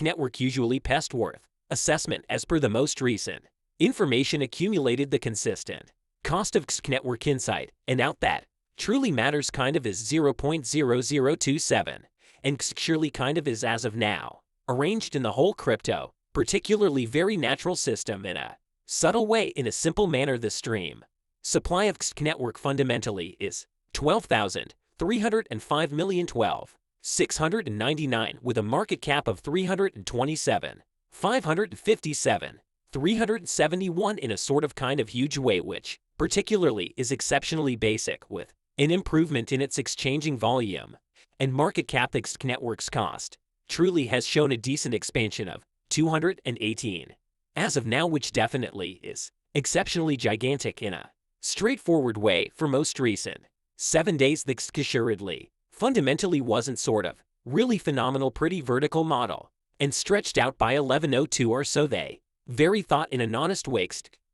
Network usually pest worth assessment as per the most recent information accumulated the consistent cost of Network insight and out that truly matters kind of is 0.0027 and surely kind of is as of now arranged in the whole crypto particularly very natural system in a subtle way in a simple manner. The stream supply of Network fundamentally is 12,305,012,699 with a market cap of 327,557, 371 in a sort of kind of huge way, which particularly is exceptionally basic with an improvement in its exchanging volume and market cap. Network's cost truly has shown a decent expansion of 218 as of now, which definitely is exceptionally gigantic in a straightforward way for most recent 7 days. The assuredly fundamentally wasn't sort of really phenomenal, pretty vertical model and stretched out by 1102 or so. They very thought in an honest way.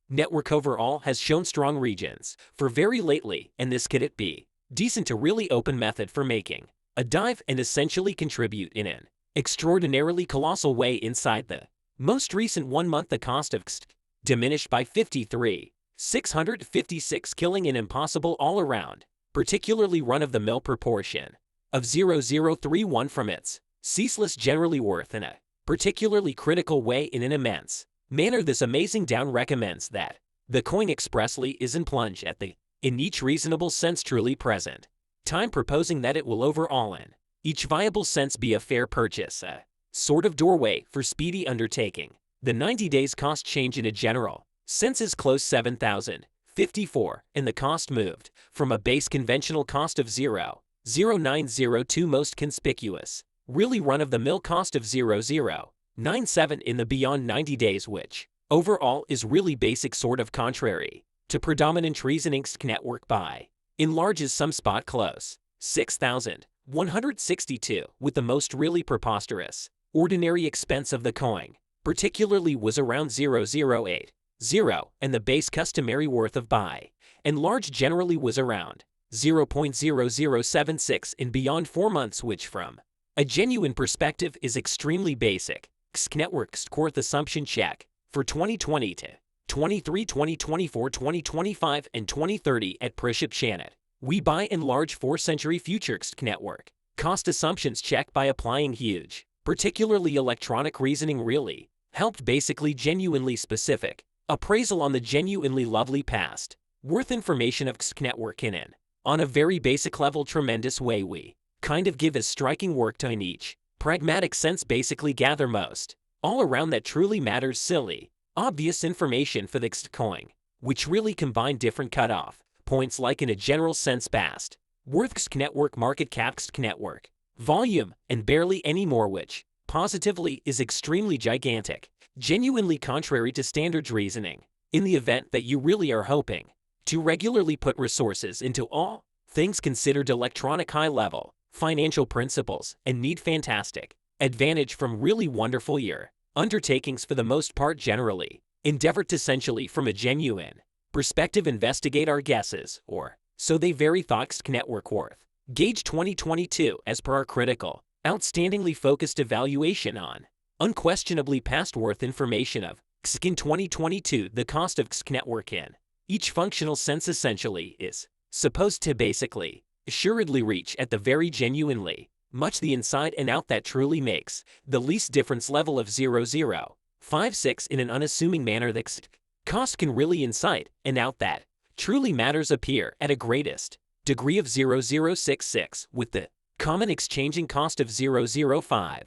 Network overall has shown strong regions for very lately, and this could it be decent to really open method for making a dive and essentially contribute in an extraordinarily colossal way inside the most recent 1 month. The cost of diminished by 53,656, killing an impossible all around particularly run-of-the-mill proportion of 0.031 from its ceaseless generally worth in a particularly critical way in an immense manner. This amazing down recommends that the coin expressly isn't plunge at the in each reasonable sense truly present time, proposing that it will overall in each viable sense be a fair purchase, a sort of doorway for speedy undertaking. The 90 days cost change in a general sense is close 7,054 and the cost moved from a base conventional cost of 0.0902 most conspicuous really run-of-the-mill cost of 0.097 in the beyond 90 days, which overall is really basic, sort of contrary to predominant reasoning. Network by enlarges some spot close 6,162 with the most really preposterous ordinary expense of the coin particularly was around 0.080 and the base customary worth of buy and large generally was around 0.0076 in beyond 4 months, which from a genuine perspective is extremely basic. Network's core assumption check for 2020 to 23, 2024, 2025, and 2030 at Priship Shannon. We buy and large 4-century futures. Network cost assumptions check by applying huge, particularly electronic reasoning really helped basically genuinely specific appraisal on the genuinely lovely past worth information of Network in an on a very basic level tremendous way. We kind of give as striking work to in each pragmatic sense basically gather most all around that truly matters silly obvious information for the coin, which really combine different cutoff points like in a general sense past worth Network market cap Network volume and barely any more, which positively is extremely gigantic, genuinely contrary to standard reasoning. In the event that you really are hoping to regularly put resources into all things considered electronic high-level financial principles and need fantastic advantage from really wonderful year undertakings for the most part generally endeavor to essentially from a genuine perspective investigate our guesses or so they very thoughts Network worth gauge 2022 as per our critical outstandingly focused evaluation on unquestionably past worth information of in 2022. The cost of Network in each functional sense essentially is supposed to basically assuredly reach at the very genuinely much the inside and out that truly makes the least difference level of 0.056 in an unassuming manner. The cost can really inside and out that truly matters appear at a greatest degree of 0.066 with the common exchanging cost of 0.058,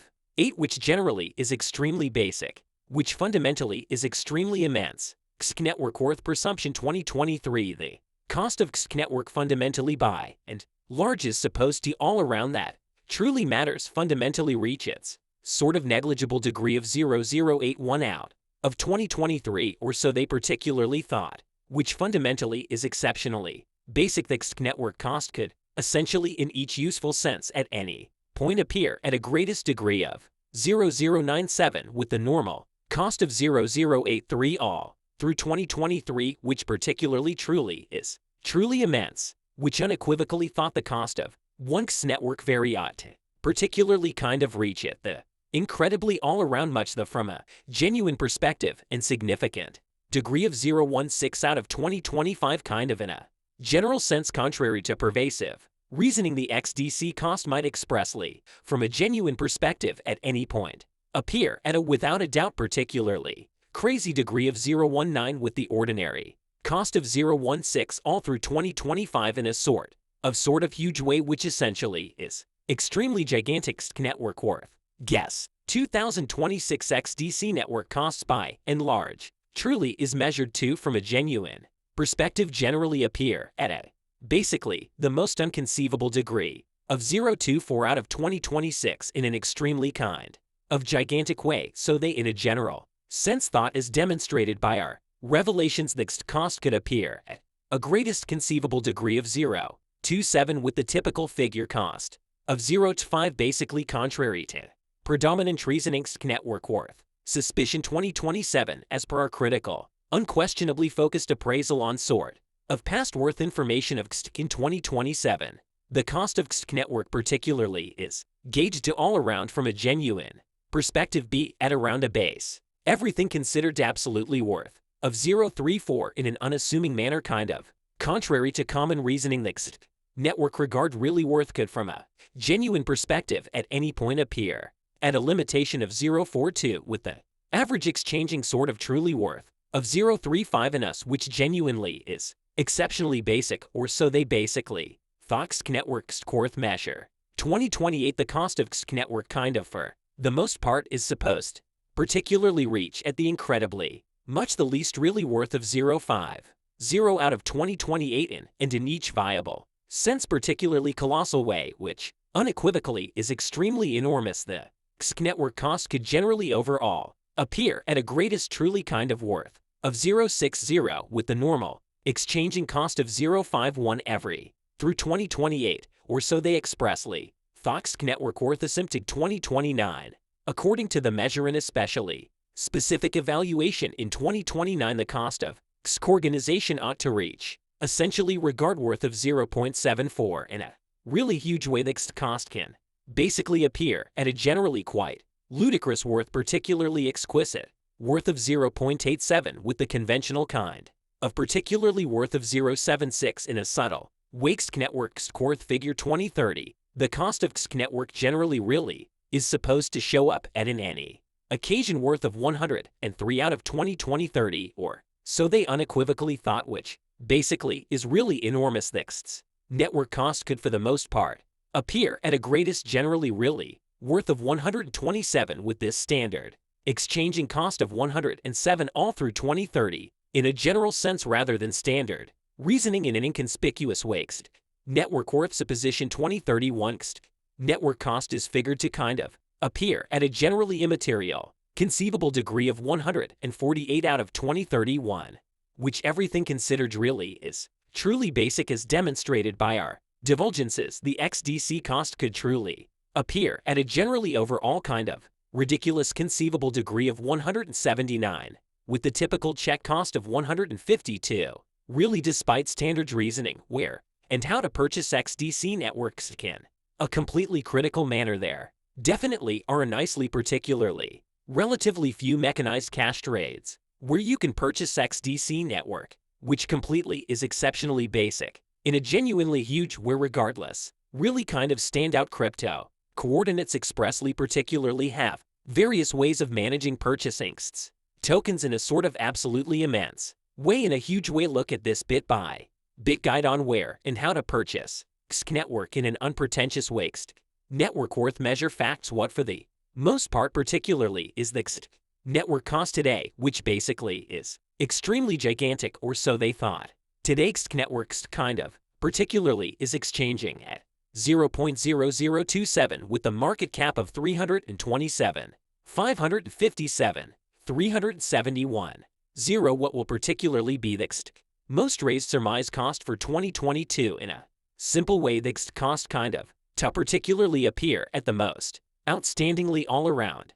which generally is extremely basic, which fundamentally is extremely immense. Network worth presumption 2023. The cost of Network fundamentally by and large is supposed to all around that truly matters fundamentally reach its sort of negligible degree of 0.081 out of 2023 or so they particularly thought, which fundamentally is exceptionally basic. The Network cost could essentially in each useful sense at any point appear at a greatest degree of 0.097 with the normal cost of 0.083 all through 2023, which particularly truly is truly immense, which unequivocally thought the cost of one Network very ought to particularly kind of reach at the incredibly all around much the from a genuine perspective and significant degree of 0.16 out of 2025 kind of in a general sense contrary to pervasive reasoning the XDC cost might expressly, from a genuine perspective at any point, appear at a without a doubt particularly crazy degree of 0.19 with the ordinary cost of 0.16 all through 2025 in a sort of huge way which essentially is extremely gigantic network worth. Guess 2026 XDC network costs by and large truly is measured to from a genuine perspective generally appear at a basically the most unconceivable degree of 0.24 out of 2026 in an extremely kind of gigantic way, so they in a general sense thought as demonstrated by our revelations next cost could appear at a greatest conceivable degree of 0.27 with the typical figure cost of 0.5 basically contrary to predominant reasoning network worth. Suspicion 2027 as per our critical, unquestionably focused appraisal on sort of past worth information of XTC in 2027. The cost of XTC network particularly is gauged to all around from a genuine perspective be at around a base. Everything considered absolutely worth of 0.34 in an unassuming manner kind of contrary to common reasoning the XTC network regard really worth could from a genuine perspective at any point appear at a limitation of 0.42 with the average exchanging sort of truly worth of 0.35 in us which genuinely is exceptionally basic or so they basically thought XTC network's worth measure. 2028 the cost of XTC network kind of for the most part is supposed particularly reach at the incredibly much the least really worth of 0.50 out of 2028 and in each viable sense particularly colossal way which unequivocally is extremely enormous. The XTC network cost could generally overall appear at a greatest truly kind of worth of 0.60 with the normal exchanging cost of 0.51 every through 2028 or so they expressly thought XTC network worth asymptotic 2029. According to the measure and especially specific evaluation in 2029 the cost of XTC organization ought to reach essentially regard worth of 0.74 in a really huge way the XTC cost can basically appear at a generally quite ludicrous worth particularly exquisite worth of 0.87 with the conventional kind of particularly worth of 0.76 in a subtle XTC network's worth figure 2030. The cost of XTC network generally really is supposed to show up at an any occasion worth of 103 out of 2030 or so they unequivocally thought which basically is really enormous. The XTC network cost could for the most part appear at a greatest generally really worth of 127 with this standard exchanging cost of 107 all through 2030 in a general sense rather than standard reasoning in an inconspicuous way. XTC network worth supposition 2031 XTC network cost is figured to kind of appear at a generally immaterial conceivable degree of 148 out of 2031 which everything considered really is truly basic as demonstrated by our divulgences. The XDC cost could truly appear at a generally overall kind of ridiculous conceivable degree of 179 with the typical check cost of 152 really despite standard reasoning where and how to purchase XDC networks can a completely critical manner there definitely are a nicely particularly relatively few mechanized cash trades where you can purchase XDC network which completely is exceptionally basic in a genuinely huge where regardless really kind of standout crypto coordinates expressly particularly have various ways of managing purchasing XTC tokens in a sort of absolutely immense way in a huge way. Look at this bit by bit guide on where and how to purchase XTC network in an unpretentious way. XTC network worth measure facts what for the most part particularly is the XTC network cost today which basically is extremely gigantic or so they thought. Today XTC networks kind of particularly is exchanging at 0.0027 with the market cap of 327, 557, 371, 0 what will particularly be the XTC most raised surmise cost for 2022 in a simple way. The XTC cost kind of to particularly appear at the most outstandingly all around